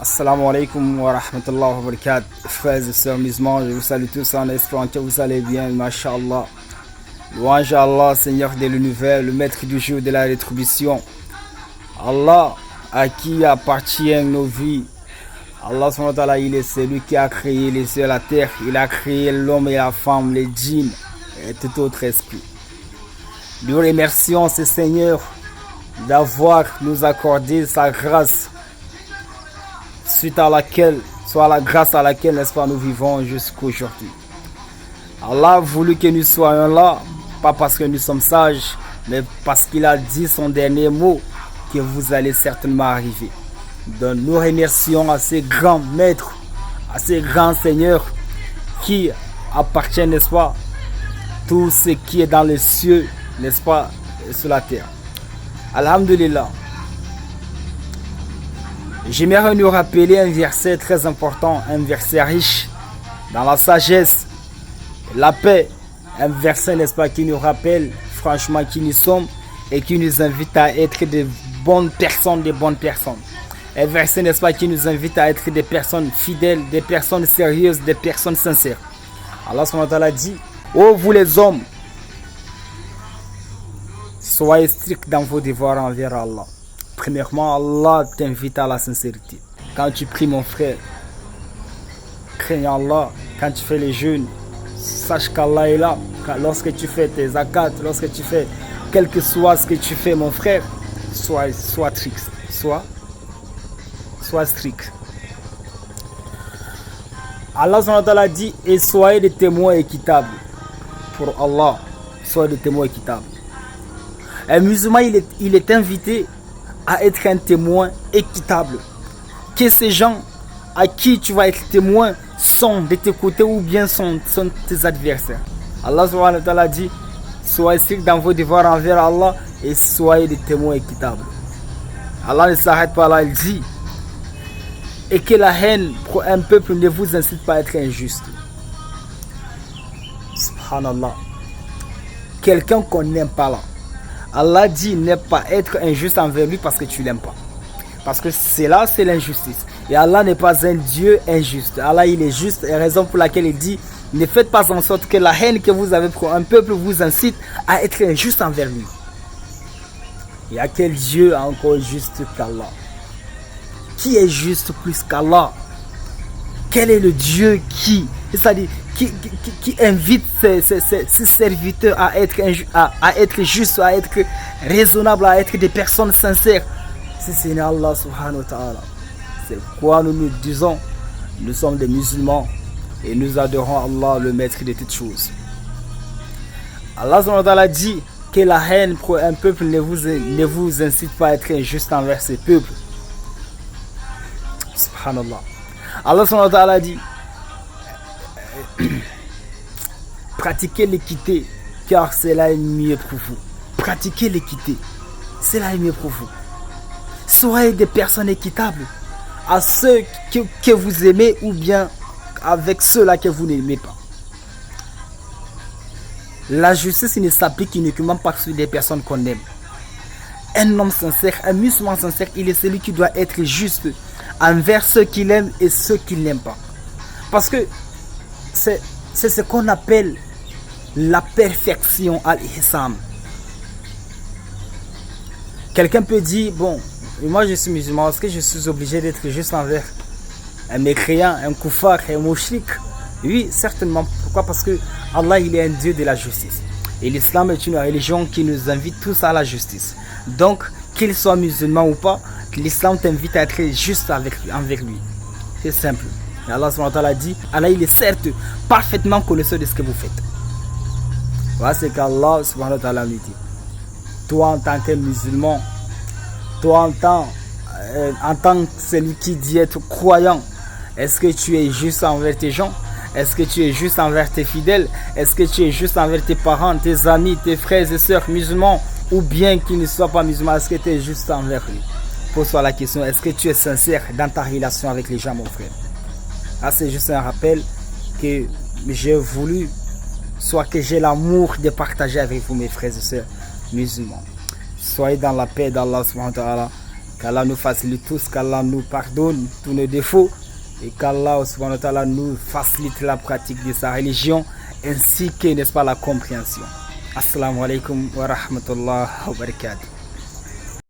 Assalamu alaikum wa rahmatullahi wa barakatuh. Frères et sœurs musulmans, je vous salue tous en espérant que vous allez bien, mashallah. Louange à Allah, Seigneur de l'univers, le maître du jour de la rétribution. Allah à qui appartiennent nos vies. Allah subhanahu wa ta'ala, il est celui qui a créé les cieux et la terre. Il a créé l'homme et la femme, les djinns et tout autre esprit. Nous remercions ce Seigneur d'avoir nous accordé sa grâce, suite à laquelle, soit la grâce à laquelle, n'est-ce pas, nous vivons jusqu'aujourd'hui. Allah a voulu que nous soyons là, pas parce que nous sommes sages, mais parce qu'il a dit son dernier mot, que vous allez certainement arriver. Donc nous remercions à ces grands maîtres, à ces grands seigneurs qui appartiennent, n'est-ce pas, tout ce qui est dans les cieux, n'est-ce pas, et sur la terre. Alhamdulillah. J'aimerais nous rappeler un verset très important, un verset riche dans la sagesse, la paix, un verset, n'est-ce pas, qui nous rappelle franchement qui nous sommes et qui nous invite à être de bonnes personnes, Un verset, n'est-ce pas, qui nous invite à être des personnes fidèles, des personnes sérieuses, des personnes sincères. Allah subhanahu wa ta'ala dit: ô vous les hommes, soyez stricts dans vos devoirs envers Allah. Premièrement, Allah t'invite à la sincérité. Quand tu pries, mon frère, crains Allah. Quand tu fais les jeûnes, sache qu'Allah est là. Lorsque tu fais tes zakats, lorsque tu fais quel que soit ce que tu fais, mon frère, sois strict. Sois strict. Allah subhanahu wa ta'ala dit: et soyez des témoins équitables. Pour Allah, soyez des témoins équitables. Un musulman, il est invité à être un témoin équitable. Que ces gens à qui tu vas être témoin sont de tes côtés ou bien sont tes adversaires. Allah subhanahu wa ta'ala dit: soyez stricts dans vos devoirs envers Allah et soyez des témoins équitables. Allah ne s'arrête pas là, il dit: et que la haine pour un peuple ne vous incite pas à être injuste. Subhanallah. Quelqu'un qu'on n'aime pas là, Allah dit: ne pas être injuste envers lui parce que tu l'aimes pas. Parce que c'est l'injustice. Et Allah n'est pas un Dieu injuste. Allah, il est juste, et raison pour laquelle il dit: ne faites pas en sorte que la haine que vous avez pour un peuple vous incite à être injuste envers lui. Il y a quel Dieu encore juste qu'Allah? Qui est juste plus qu'Allah? Quel est le Dieu qui invite ses serviteurs à être justes, à être raisonnables, à être des personnes sincères? C'est Allah subhanahu wa ta'ala. C'est quoi nous disons? Nous sommes des musulmans et nous adorons Allah, le maître de toutes choses. Allah subhanahu wa ta'ala dit que la haine pour un peuple ne vous incite pas à être injuste envers ce peuple. Subhanallah. Allah subhanahu wa ta'ala dit: pratiquez l'équité car cela est mieux pour vous. Pratiquez l'équité, cela est mieux pour vous. Soyez des personnes équitables à ceux que vous aimez ou bien avec ceux-là que vous n'aimez pas. La justice ne s'applique uniquement pas sur les personnes qu'on aime. Un homme sincère, un musulman sincère, il est celui qui doit être juste envers ceux qu'il aime et ceux qu'il n'aime pas. Parce que c'est ce qu'on appelle la perfection al-ihsan. Quelqu'un peut dire: bon, moi je suis musulman, est-ce que je suis obligé d'être juste envers un mécréant, un koufar, un mouchrik? Oui, certainement. Pourquoi? Parce que Allah, il est un Dieu de la justice. Et l'islam est une religion qui nous invite tous à la justice. Donc, qu'il soit musulman ou pas, l'islam t'invite à être juste envers lui. C'est simple. Et Allah subhanahu wa ta'ala dit: Allah, il est certes parfaitement connaisseur de ce que vous faites. Voilà ce qu'Allah subhanahu wa ta'ala nous dit. Toi en tant que musulman, toi en tant que celui qui dit être croyant, est-ce que tu es juste envers tes gens? Est-ce que tu es juste envers tes fidèles? Est-ce que tu es juste envers tes parents, tes amis, tes frères et sœurs musulmans? Ou bien qu'ils ne soient pas musulmans, est-ce que tu es juste envers lui? Pose-toi la question: est-ce que tu es sincère dans ta relation avec les gens, mon frère? Ah, c'est juste un rappel que j'ai voulu, soit que j'ai l'amour de partager avec vous, mes frères et sœurs musulmans. Soyez dans la paix d'Allah subhanahu wa ta'ala. Qu'Allah nous facilite tous, qu'Allah nous pardonne tous nos défauts et qu'Allah subhanahu wa ta'ala nous facilite la pratique de sa religion ainsi que, n'est-ce pas, la compréhension. Assalamu alaikum wa rahmatullah wa barakatuh.